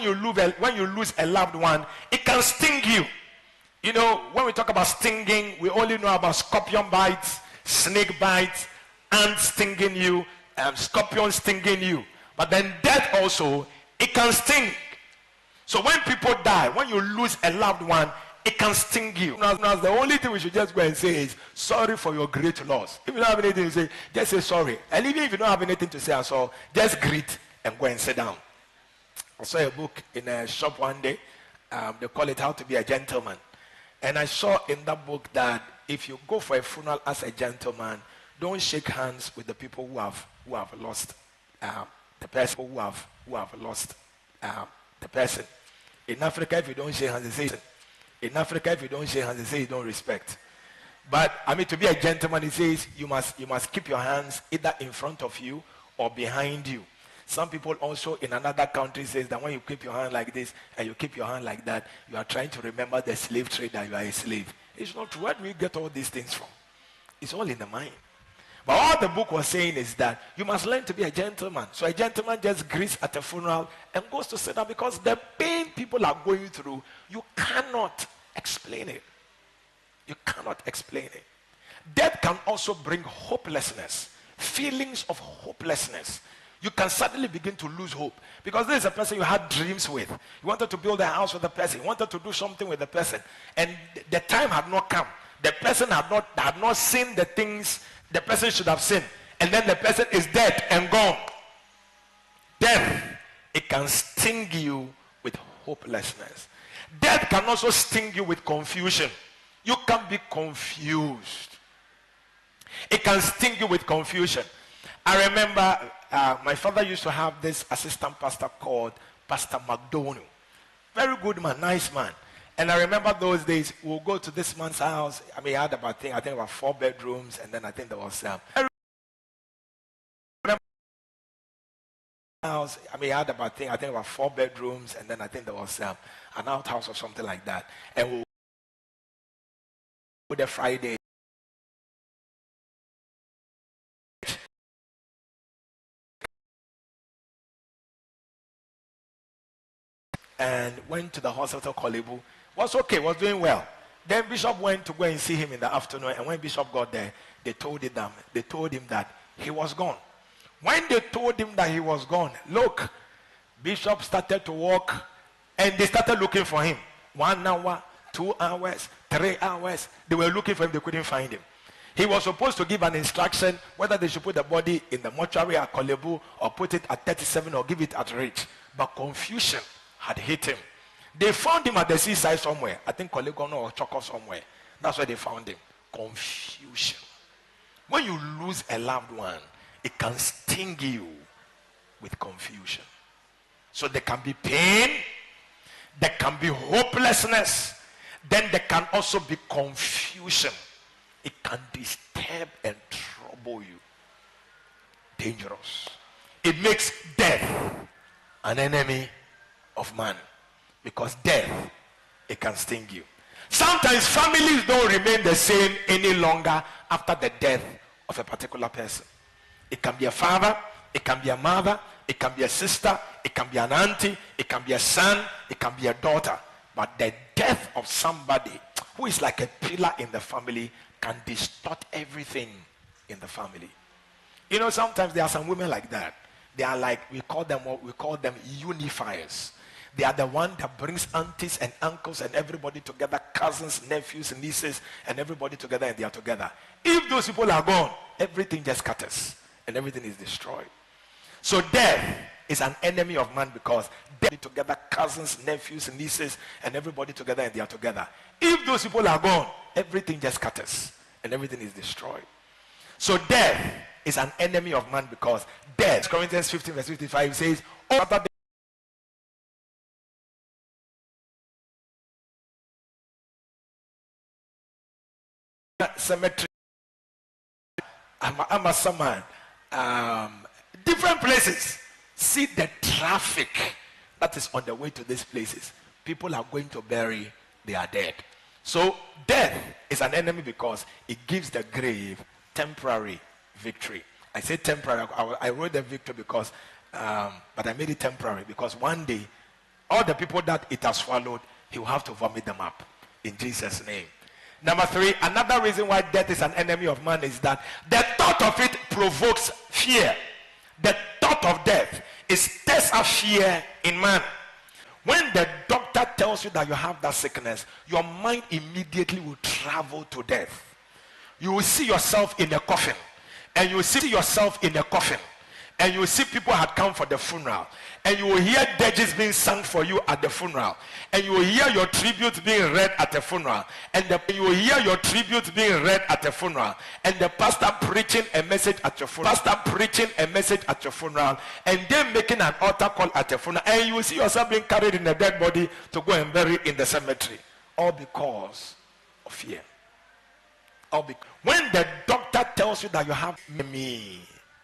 when you lose a loved one, it can sting you. You know, when we talk about stinging, we only know about scorpion bites, snake bites, ants stinging you, scorpions stinging you. But then death also, it can sting. So when people die, when you lose a loved one, it can sting you. Now, the only thing we should just go and say is, sorry for your great loss. If you don't have anything to say, just say sorry. And even if you don't have anything to say at all, just greet and go and sit down. I saw a book in a shop one day. They call it How to Be a Gentleman. And I saw in that book that if you go for a funeral as a gentleman, don't shake hands with the people who have lost the person who have lost the person. In Africa, if you don't shake hands, they say you don't respect. But I mean, to be a gentleman, it says you must keep your hands either in front of you or behind you. Some people also in another country says that when you keep your hand like this and you keep your hand like that, you are trying to remember the slave trade, that you are a slave. It's not true. Where do we get all these things from? It's all in the mind. But all the book was saying is that you must learn to be a gentleman. So a gentleman just greets at a funeral and goes to sit down, because the pain people are going through, you cannot explain it. You cannot explain it. Death can also bring hopelessness, feelings of hopelessness. You can suddenly begin to lose hope, because this is a person you had dreams with. You wanted to build a house with the person. You wanted to do something with the person, and the time had not come. The person had not seen the things the person should have seen, and then the person is dead and gone. Death, it can sting you with hopelessness. Death can also sting you with confusion. You can be confused. It can sting you with confusion. I remember my father used to have this assistant pastor called Pastor McDonald. Very good man, nice man. And I remember those days, we'll go to this man's house. I mean, he had about, I think about 4 bedrooms, and then I think there was house. I mean, he had about, I think about 4 bedrooms, and then I think there was an outhouse or something like that. And we'll go there Friday. And went to the hospital, Kolebu. Was okay, was doing well. Then Bishop went to go and see him in the afternoon, and when Bishop got there, they told him that he was gone. When they told him that he was gone, look, Bishop started to walk, and they started looking for him. 1 hour, 2 hours, 3 hours. They were looking for him, they couldn't find him. He was supposed to give an instruction whether they should put the body in the mortuary at Kolebu or put it at 37 or give it at Rich. But confusion had hit him. They found him at the seaside somewhere. I think Kolegono or Choko somewhere. That's where they found him. Confusion. When you lose a loved one, it can sting you with confusion. So there can be pain, there can be hopelessness, then there can also be confusion. It can disturb and trouble you. Dangerous. It makes death an enemy of man, because death, it can sting you. Sometimes families don't remain the same any longer after the death of a particular person. It can be a father, it can be a mother, it can be a sister, it can be an auntie, it can be a son, it can be a daughter. But the death of somebody who is like a pillar in the family can distort everything in the family. You know, sometimes there are some women like that. They are like, we call them unifiers. They are the one that brings aunties and uncles and everybody together, cousins, nephews, nieces, and everybody together, and they are together. If those people are gone, everything just scatters and everything is destroyed. So death is an enemy of man, because death together, cousins, nephews, nieces, and everybody together, and they are together. If those people are gone, everything just scatters and everything is destroyed. So death is an enemy of man, because death, Corinthians 15 verse 55 says, after cemetery, I'm a summon, different places, see the traffic that is on the way to these places. People are going to bury their dead. So death is an enemy because it gives the grave temporary victory. I say temporary. I wrote the victory because, but I made it temporary because one day All the people that it has swallowed, he will have to vomit them up. In Jesus' name. Number 3, another reason why death is an enemy of man is that the thought of it provokes fear. The thought of death stirs up fear in man. When the doctor tells you that you have that sickness, your mind immediately will travel to death. You will see yourself in a coffin, and you will see yourself in a coffin, and you will see people had come for the funeral, and you will hear dirges being sung for you at the funeral, and you will hear your tribute being read at the funeral, and you will hear your tribute being read at the funeral, and the pastor preaching a message at your funeral, and then making an altar call at the funeral, and you will see yourself being carried in a dead body to go and bury in the cemetery, all because of fear. When the doctor tells you that you have me,